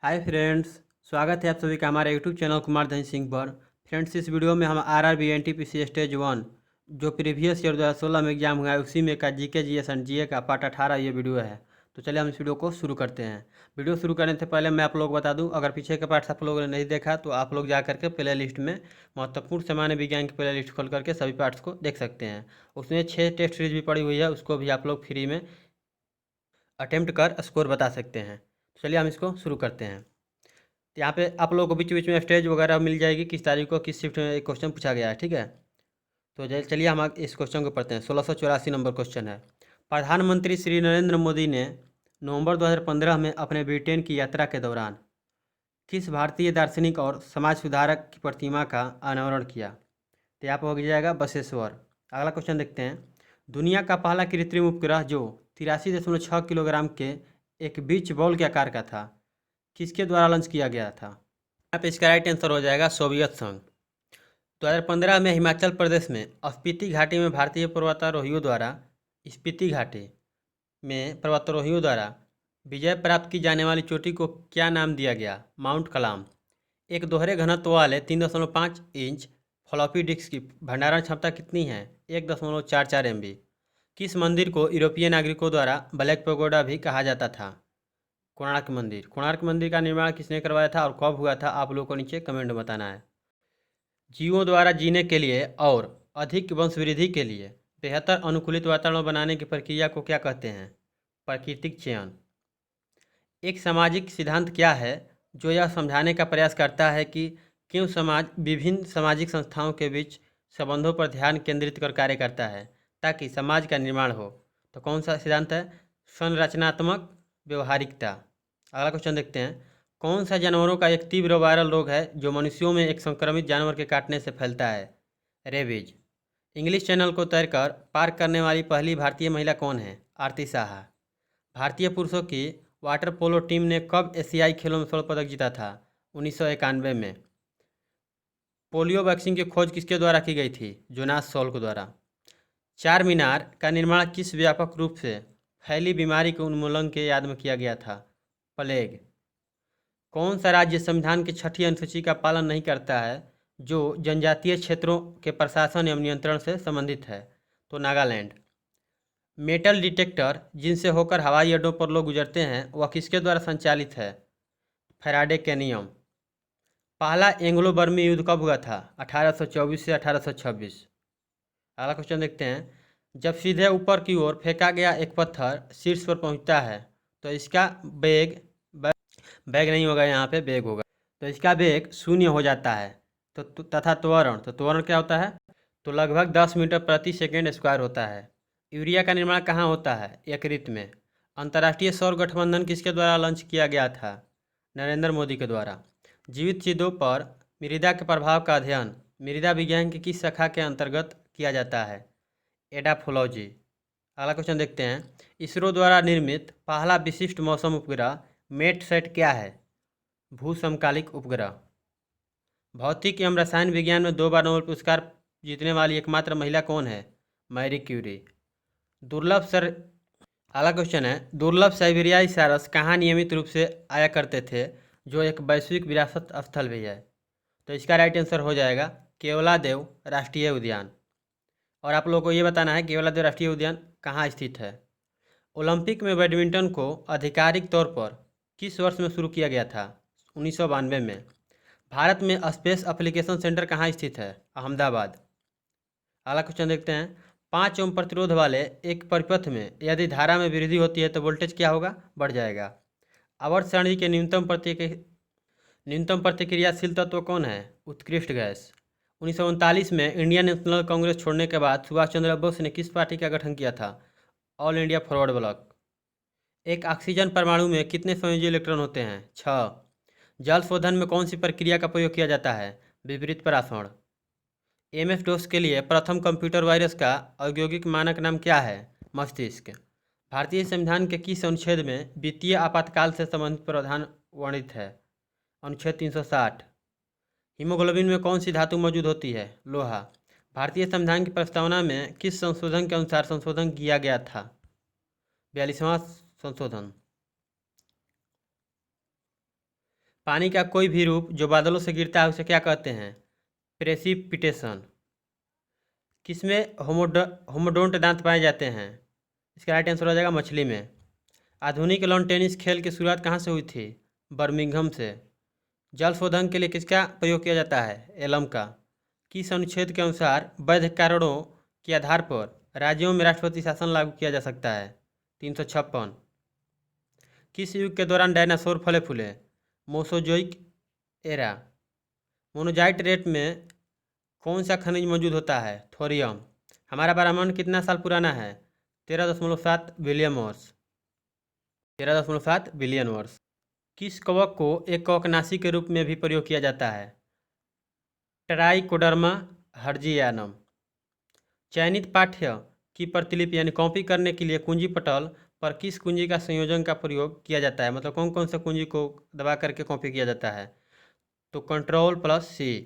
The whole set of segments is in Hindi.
हाय फ्रेंड्स, स्वागत है आप सभी का हमारे यूट्यूब चैनल कुमार धन सिंह पर। फ्रेंड्स, इस वीडियो में हम आरआरबी एनटीपीसी स्टेज 1 जो प्रीवियस ईयर 2016 में एग्जाम हुआ है उसी में का जीके जीएस एंड जीए का पार्ट 18 ये वीडियो है। तो चलिए हम इस वीडियो को शुरू करते हैं। वीडियो शुरू करने से पहले मैं आप लोग बता दूं, अगर पीछे के पार्ट्स आप लोगों ने नहीं देखा तो आप लोग जा करके प्ले लिस्ट में महत्वपूर्ण सामान्य विज्ञान की प्ले लिस्ट खोल करके सभी पार्ट्स को देख सकते हैं। उसमें 6 टेस्ट सीरीज भी पड़ी हुई है, उसको भी आप लोग फ्री में अटेम्प्ट कर स्कोर बता सकते हैं। तो चलिए हम इसको शुरू करते हैं। तो यहाँ पे आप लोगों को बीच बीच में स्टेज वगैरह मिल जाएगी, किस तारीख को किस शिफ्ट में एक क्वेश्चन पूछा गया है। ठीक है, तो चलिए हम इस क्वेश्चन को पढ़ते हैं। 1684 नंबर क्वेश्चन है। प्रधानमंत्री श्री नरेंद्र मोदी ने नवंबर 2015 में अपने ब्रिटेन की यात्रा के दौरान किस भारतीय दार्शनिक और समाज सुधारक की प्रतिमा का अनावरण किया? तो यहाँ पर हो जाएगा बसवेश्वर। अगला क्वेश्चन देखते हैं। दुनिया का पहला कृत्रिम उपग्रह जो 83.6 किलोग्राम के एक बीच बॉल के आकार का था, किसके द्वारा लॉन्च किया गया था? यहाँ पे इसका राइट आंसर हो जाएगा सोवियत संघ। 2015 में हिमाचल प्रदेश में स्पीति घाटी में भारतीय पर्वतारोहियों द्वारा विजय प्राप्त की जाने वाली चोटी को क्या नाम दिया गया? माउंट कलाम। एक दोहरे घनत्व वाले 3.5 इंच फ्लॉपी डिस्क की भंडारण क्षमता कितनी है? 1.44 MB। किस मंदिर को यूरोपीय नागरिकों द्वारा ब्लैक पैगोडा भी कहा जाता था? कोणार्क मंदिर। कोणार्क मंदिर का निर्माण किसने करवाया था और कब हुआ था, आप लोगों को नीचे कमेंट में बताना है। जीवों द्वारा जीने के लिए और अधिक वंशवृद्धि के लिए बेहतर अनुकूलित वातावरण बनाने की प्रक्रिया को क्या कहते हैं? प्राकृतिक चयन। एक सामाजिक सिद्धांत क्या है जो यह समझाने का प्रयास करता है कि क्यों समाज विभिन्न सामाजिक संस्थाओं के बीच संबंधों पर ध्यान केंद्रित कर कार्य करता है ताकि समाज का निर्माण हो? तो कौन सा सिद्धांत है? संरचनात्मक व्यवहारिकता। अगला क्वेश्चन देखते हैं। कौन सा जानवरों का एक तीव्र वायरल रोग है जो मनुष्यों में एक संक्रमित जानवर के काटने से फैलता है? रेबीज। इंग्लिश चैनल को तैरकर पार करने वाली पहली भारतीय महिला कौन है? आरती शाह। भारतीय पुरुषों की वाटर पोलो टीम ने कब एशियाई खेलों में स्वर्ण पदक जीता था? 1991 में। पोलियो वैक्सीन की खोज किसके द्वारा की गई थी? जोनास सॉल्क द्वारा। चार मीनार का निर्माण किस व्यापक रूप से फैली बीमारी के उन्मूलन के याद में किया गया था? प्लेग। कौन सा राज्य संविधान की 6ठी अनुसूची का पालन नहीं करता है जो जनजातीय क्षेत्रों के प्रशासन एवं नियंत्रण से संबंधित है? तो नागालैंड। मेटल डिटेक्टर जिनसे होकर हवाई अड्डों पर लोग गुजरते हैं वह किसके द्वारा संचालित है? फैराडे के नियम। पहला एंग्लो बर्मी युद्ध कब हुआ था? 1824 से 1826। अगला क्वेश्चन देखते हैं। जब सीधे ऊपर की ओर फेंका गया एक पत्थर शीर्ष पर पहुंचता है तो इसका वेग वेग नहीं होगा, यहाँ पे वेग होगा, तो इसका वेग शून्य हो जाता है। तथा त्वरण क्या होता है? तो लगभग 10 मीटर प्रति सेकेंड स्क्वायर होता है। यूरिया का निर्माण कहाँ होता है? यकृत में। अंतर्राष्ट्रीय सौर गठबंधन किसके द्वारा लॉन्च किया गया था? नरेंद्र मोदी के द्वारा। जीवित चीज़ों पर मृदा के प्रभाव का अध्ययन मृदा विज्ञान की किस शाखा के अंतर्गत किया जाता है? एडाफोलॉजी। अगला क्वेश्चन देखते हैं। इसरो द्वारा निर्मित पहला विशिष्ट मौसम उपग्रह मेटसेट क्या है? भूसमकालिक उपग्रह। भौतिक एवं रसायन विज्ञान में 2 बार नोबेल पुरस्कार जीतने वाली एकमात्र महिला कौन है? Marie Curie. दुर्लभ सर अगला क्वेश्चन है। दुर्लभ साइबेरियाई सारस कहाँ नियमित रूप से आया करते थे जो एक वैश्विक विरासत स्थल भी है? तो इसका राइट आंसर हो जाएगा केवलादेव राष्ट्रीय उद्यान। और आप लोगों को ये बताना है केवलादेव राष्ट्रीय उद्यान कहाँ स्थित है। ओलंपिक में बैडमिंटन को आधिकारिक तौर पर किस वर्ष में शुरू किया गया था? 1992 में। भारत में स्पेस एप्लीकेशन सेंटर कहाँ स्थित है? अहमदाबाद। अगला क्वेश्चन देखते हैं। 5 ओम प्रतिरोध वाले एक परिपथ में यदि धारा में वृद्धि होती है तो वोल्टेज क्या होगा? बढ़ जाएगा। आवर्त सारणी के न्यूनतम प्रतिक्रियाशील तत्व कौन है? उत्कृष्ट गैस। 1939 में इंडियन नेशनल कांग्रेस छोड़ने के बाद सुभाष चंद्र बोस ने किस पार्टी का गठन किया था? All India forward block. एक ऑक्सीजन परमाणु में कितने संयोजी इलेक्ट्रॉन होते हैं? 6। जल शोधन में कौन सी प्रक्रिया का प्रयोग किया जाता है? विपरीत परासरण। एमएस डोस के लिए प्रथम कंप्यूटर वायरस का औद्योगिक मानक नाम क्या है? मस्तिष्क। भारतीय संविधान के किस अनुच्छेद में वित्तीय आपातकाल से संबंधित प्रावधान वर्णित है? अनुच्छेद 360। हीमोग्लोबिन में कौन सी धातु मौजूद होती है? लोहा। भारतीय संविधान की प्रस्तावना में किस संशोधन के अनुसार संशोधन किया गया था? 42वां संशोधन। पानी का कोई भी रूप जो बादलों से गिरता है उसे क्या कहते हैं? प्रेसिपिटेशन। किसमें होमोडोंट दांत पाए जाते हैं? इसका राइट आंसर हो जाएगा मछली में। आधुनिक लॉन टेनिस खेल की शुरुआत कहाँ से हुई थी? बर्मिंघम से। जल शोधन के लिए किसका प्रयोग किया जाता है? एलम का। किस अनुच्छेद के अनुसार वैध कारणों के आधार पर राज्यों में राष्ट्रपति शासन लागू किया जा सकता है? 356। किस युग के दौरान डायनासोर फले फूले? मोसोजोइक एरा। मोनोजाइट रेत में कौन सा खनिज मौजूद होता है? थोरियम। हमारा ब्रह्मांड कितना साल पुराना है? 13.7 बिलियन वर्ष। 13.7 बिलियन वर्ष। किस कवक को एक कवकनाशी के रूप में भी प्रयोग किया जाता है? ट्राइकोडर्मा हर्जियानम। चयनित पाठ्य की प्रतिलिपि यानी कॉपी करने के लिए कुंजी पटल पर किस कुंजी का संयोजन का प्रयोग किया जाता है? मतलब कौन कौन सा कुंजी को दबा करके कॉपी किया जाता है? तो Ctrl+C।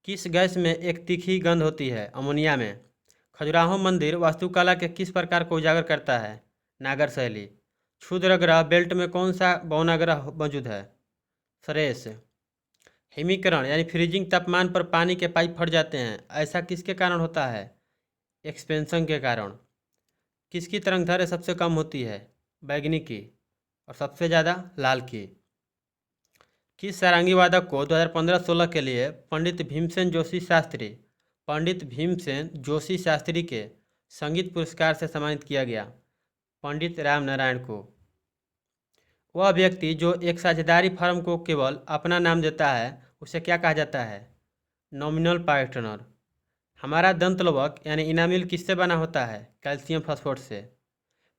किस गैस में एक तीखी गंध होती है? अमोनिया में। खजुराहो मंदिर वास्तुकला के किस प्रकार को उजागर करता है? नागर शैली। क्षुद्र ग्रह बेल्ट में कौन सा बौना ग्रह मौजूद है? सरेस। हिमीकरण यानी फ्रीजिंग तापमान पर पानी के पाइप फट जाते हैं, ऐसा किसके कारण होता है? एक्सपेंशन के कारण। किसकी तरंगदैर्घ्य सबसे कम होती है? बैगनी की। और सबसे ज़्यादा लाल की। किस सारंगी वादक को 2015-16 के लिए पंडित भीमसेन जोशी शास्त्री के संगीत पुरस्कार से सम्मानित किया गया? पंडित राम नारायण को। वह व्यक्ति जो एक साझेदारी फर्म को केवल अपना नाम देता है उसे क्या कहा जाता है? Nominal partner. हमारा दंतलवक यानी इनामिल किससे बना होता है? कैल्शियम फास्फेट से।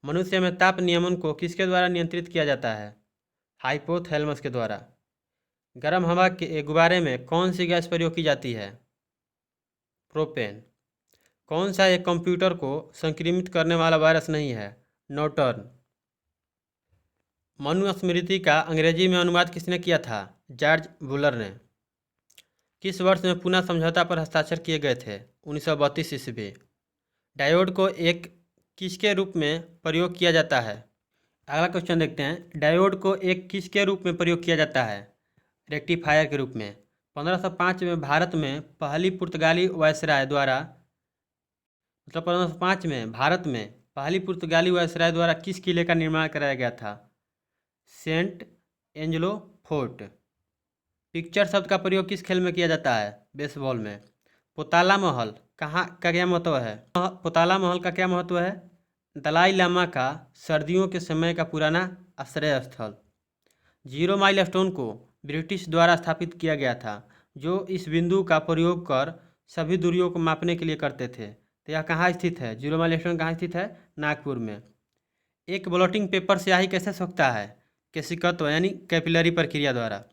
मनुष्य में ताप नियमन को किसके द्वारा नियंत्रित किया जाता है? हाइपोथैलेमस के द्वारा। गर्म हवा के गुब्बारे में कौन सी गैस प्रयोग की जाती है? प्रोपेन। कौन सा एक कंप्यूटर को संक्रमित करने वाला वायरस नहीं है? नॉर्टन। मनुस्मृति का अंग्रेजी में अनुवाद किसने किया था? जॉर्ज बुलर ने। किस वर्ष में पुना समझौता पर हस्ताक्षर किए गए थे? 1932 ईस्वी। डायोड को एक किसके रूप में प्रयोग किया जाता है? अगला क्वेश्चन देखते हैं। डायोड को एक किसके रूप में प्रयोग किया जाता है? रेक्टिफायर के रूप में। 1505 में भारत में पहली पुर्तगाली वायसराय द्वारा 1505 में भारत में पहली पुर्तगाली वायसराय द्वारा किस किले का निर्माण कराया गया था? Saint Angelo fort. पिक्चर शब्द का प्रयोग किस खेल में किया जाता है? बेसबॉल में। पोताला महल कहाँ का क्या महत्व है? पोताला महल का क्या महत्व है? दलाई लामा का सर्दियों के समय का पुराना आश्रय स्थल। जीरो माइल स्टोन को ब्रिटिश द्वारा स्थापित किया गया था, जो इस बिंदु का प्रयोग कर सभी दूरियों को मापने के लिए करते थे। तो यह कहाँ स्थित है? जीरो माइल स्टोन कहाँ स्थित है? नागपुर में। एक ब्लॉटिंग पेपर स्याही कैसे सोखता है? केशिकत्व यानी कैपिलरी प्रक्रिया द्वारा।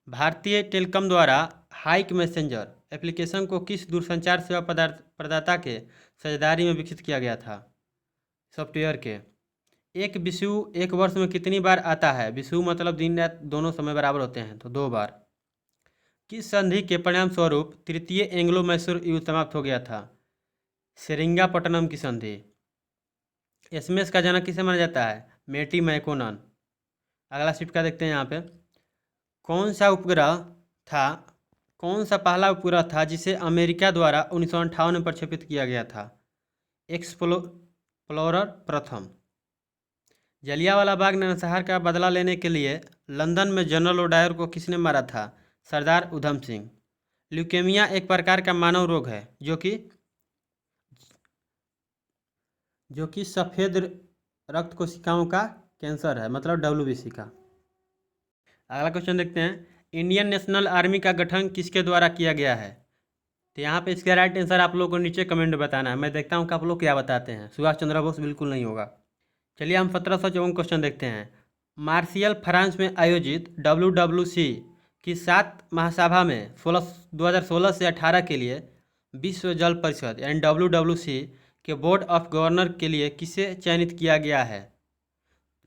भारतीय टेलीकॉम द्वारा हाइक मैसेंजर एप्लीकेशन को किस दूरसंचार सेवा प्रदाता के साझेदारी में विकसित किया गया था? सॉफ्टवेयर के। एक विषुव एक वर्ष में कितनी बार आता है? विषुव मतलब दिन रात दोनों समय बराबर होते हैं, तो 2 बार। किस संधि के परिणाम स्वरूप तृतीय एंग्लो मैसूर युद्ध समाप्त हो गया था? सेरिंगापट्टनम की संधि। एसएमएस का जनक किसे माना जाता है? मेटी मैकोनन। अगला शिफ्ट का देखते हैं यहाँ पे। कौन सा पहला उपग्रह था जिसे अमेरिका द्वारा 1958 में प्रक्षेपित किया गया था? एक्सप्लोरर प्रथम। जलियांवाला बाग नरसंहार का बदला लेने के लिए लंदन में जनरल ओडायर को किसने मारा था? सरदार उधम सिंह। ल्यूकेमिया एक प्रकार का मानव रोग है जो कि सफ़ेद रक्त कोशिकाओं का कैंसर है, मतलब WBC का। अगला क्वेश्चन देखते हैं। इंडियन नेशनल आर्मी का गठन किसके द्वारा किया गया है? तो यहाँ पे इसका राइट आंसर आप लोगों को नीचे कमेंट में बताना है। मैं देखता हूँ कि आप लोग क्या बताते हैं। सुभाष चंद्र बोस बिल्कुल नहीं होगा। चलिए हम 1754 क्वेश्चन देखते हैं। मार्शियल फ्रांस में आयोजित WWC की 7 महासभा में 2016 से 18 के लिए विश्व जल परिषद यानी WWC के बोर्ड ऑफ गवर्नर के लिए किसे चयनित किया गया है?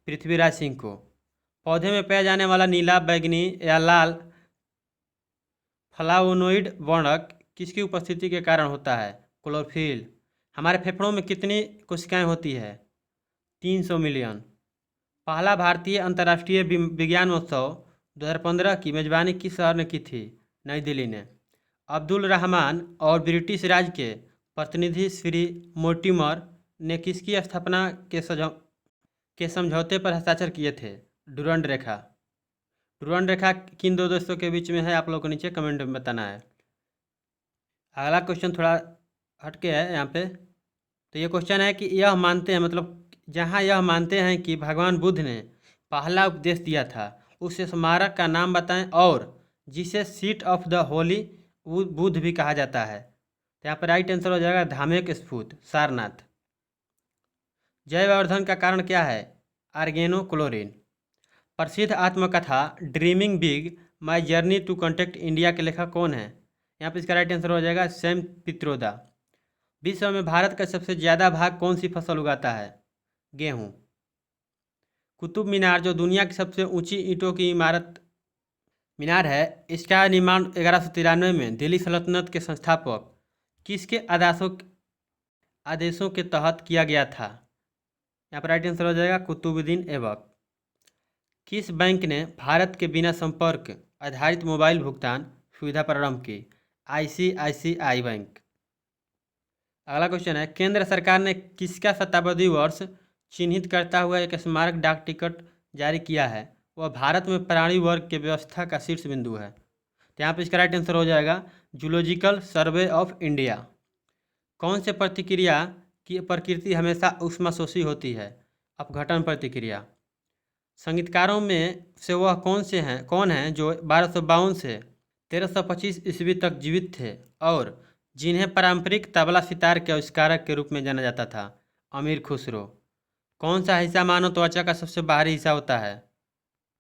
पृथ्वीराज सिंह को। पौधे में पाया जाने वाला नीला, बैगनी या लाल फ्लावोनोइड वर्णक किसकी उपस्थिति के कारण होता है? क्लोरोफिल। हमारे फेफड़ों में कितनी कोशिकाएं होती है? 300 मिलियन। पहला भारतीय अंतर्राष्ट्रीय विज्ञान महोत्सव 2015 की मेजबानी किस शहर ने की थी? नई दिल्ली ने। अब्दुल रहमान और ब्रिटिश राज के प्रतिनिधि श्री मोर्टिमर ने किसकी स्थापना के समझौते पर हस्ताक्षर किए थे? डुरंड रेखा। डुरंड रेखा किन दो देशों के बीच में है, आप लोगों को नीचे कमेंट में बताना है। अगला क्वेश्चन थोड़ा हटके है यहाँ पे। तो ये क्वेश्चन है कि यह मानते हैं, मतलब जहाँ यह मानते हैं कि भगवान बुद्ध ने पहला उपदेश दिया था, उस स्मारक का नाम बताएं और जिसे seat of the Holi Buddha भी कहा जाता है। तो यहाँ पर राइट आंसर हो जाएगा धामेक स्फूत, सारनाथ। जयवर्धन का कारण क्या है? आर्गेनोक्लोरीन। प्रसिद्ध आत्मकथा dreaming big my journey to contact India के लेखक कौन है? यहाँ पर इसका राइट आंसर हो जाएगा सैम पित्रोदा। विश्व में भारत का सबसे ज़्यादा भाग कौन सी फसल उगाता है? गेहूँ। कुतुब मीनार जो दुनिया की सबसे ऊंची ईंटों की मीनार है, इसका निर्माण 1193 में दिल्ली सल्तनत के संस्थापक किसके आदेशों के तहत किया गया था? यहाँ पर राइट आंसर हो जाएगा कुतुबुद्दीन ऐबक। किस बैंक ने भारत के बिना संपर्क आधारित मोबाइल भुगतान सुविधा प्रारंभ की? ICICI bank. अगला क्वेश्चन है, केंद्र सरकार ने किसका शताब्दी वर्ष चिन्हित करता हुआ एक स्मारक डाक टिकट जारी किया है? वह भारत में प्राणी वर्ग के व्यवस्था का शीर्ष बिंदु है। तो यहाँ पर इसका राइट आंसर हो जाएगा जूलॉजिकल सर्वे ऑफ इंडिया। कौन से प्रतिक्रिया की प्रकृति हमेशा ऊष्माशोषी होती है? अपघटन प्रतिक्रिया। संगीतकारों में से वह कौन है जो 1252 से 1325 ईस्वी तक जीवित थे और जिन्हें पारंपरिक तबला सितार के आविष्कारक के रूप में जाना जाता था? अमीर खुसरो। कौन सा हिस्सा मानव त्वचा का सबसे बाहरी हिस्सा होता है?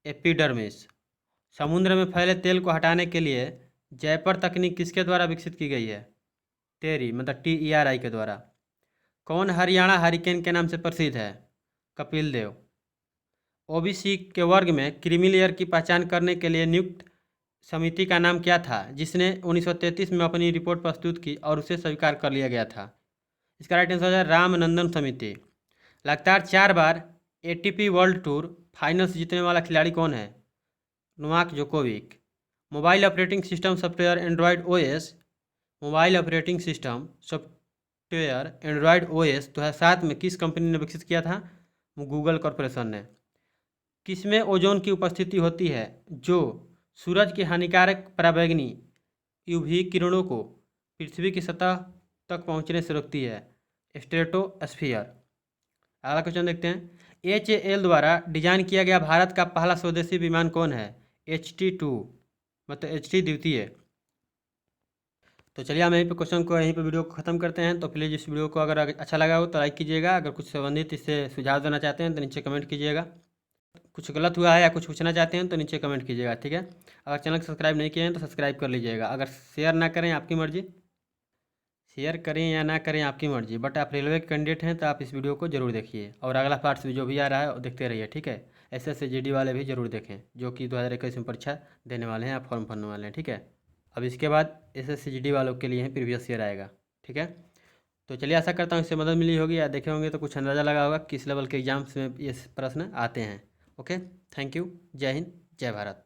एपिडर्मिस। समुद्र में फैले तेल को हटाने के लिए जयपर तकनीक किसके द्वारा विकसित की गई है? टेरी, मतलब TERI के द्वारा। कौन हरियाणा हरिकेन के नाम से प्रसिद्ध है? कपिल देव। OBC के वर्ग में क्रीमी लेयर की पहचान करने के लिए नियुक्त समिति का नाम क्या था, जिसने 1933 में अपनी रिपोर्ट प्रस्तुत की और उसे स्वीकार कर लिया गया था? इसका राइट आंसर है रामनंदन समिति। लगातार 4 बार ATP वर्ल्ड टूर फाइनल्स जीतने वाला खिलाड़ी कौन है? Novak Djokovic. Mobile operating system software Android OS 2007 में किस कंपनी ने विकसित किया था? गूगल कॉरपोरेशन ने। किसमें ओजोन की उपस्थिति होती है जो सूरज की हानिकारक पराबैंगनी UV किरणों को पृथ्वी की सतह तक पहुंचने से रोकती है? स्ट्रेटोस्फीयर। अगला क्वेश्चन देखते हैं, HAL द्वारा डिजाइन किया गया भारत का पहला स्वदेशी विमान कौन है? HT2, मतलब HT द्वितीय। तो चलिए हम यहीं पे वीडियो को ख़त्म करते हैं। तो प्लीज़ इस वीडियो को अगर अच्छा लगा हो तो लाइक कीजिएगा। अगर कुछ संबंधित इससे सुझाव देना चाहते हैं तो नीचे कमेंट कीजिएगा। कुछ गलत हुआ है या कुछ पूछना चाहते हैं तो नीचे कमेंट कीजिएगा, ठीक है। अगर चैनल को सब्सक्राइब नहीं किए हैं तो सब्सक्राइब कर लीजिएगा। अगर शेयर ना करें आपकी मर्ज़ी, शेयर करें या ना करें आपकी मर्ज़ी, बट आप रेलवे कैंडिडेट हैं तो आप इस वीडियो को जरूर देखिए और अगला पार्ट्स जो भी आ रहा है देखते रहिए, ठीक है। SSC GD वाले भी जरूर देखें जो कि 2021 में परीक्षा देने वाले हैं, आप फॉर्म भरने वाले हैं, ठीक है। अब इसके बाद SSC GD वालों के लिए प्रीवियस ईयर आएगा, ठीक है। तो चलिए आशा करता हूँ इससे मदद मिली होगी या देखे होंगे तो कुछ अंदाज़ा लगा होगा किस लेवल के एग्जाम्स में ये प्रश्न आते हैं। Okay, thank you. जय हिंद, जय भारत।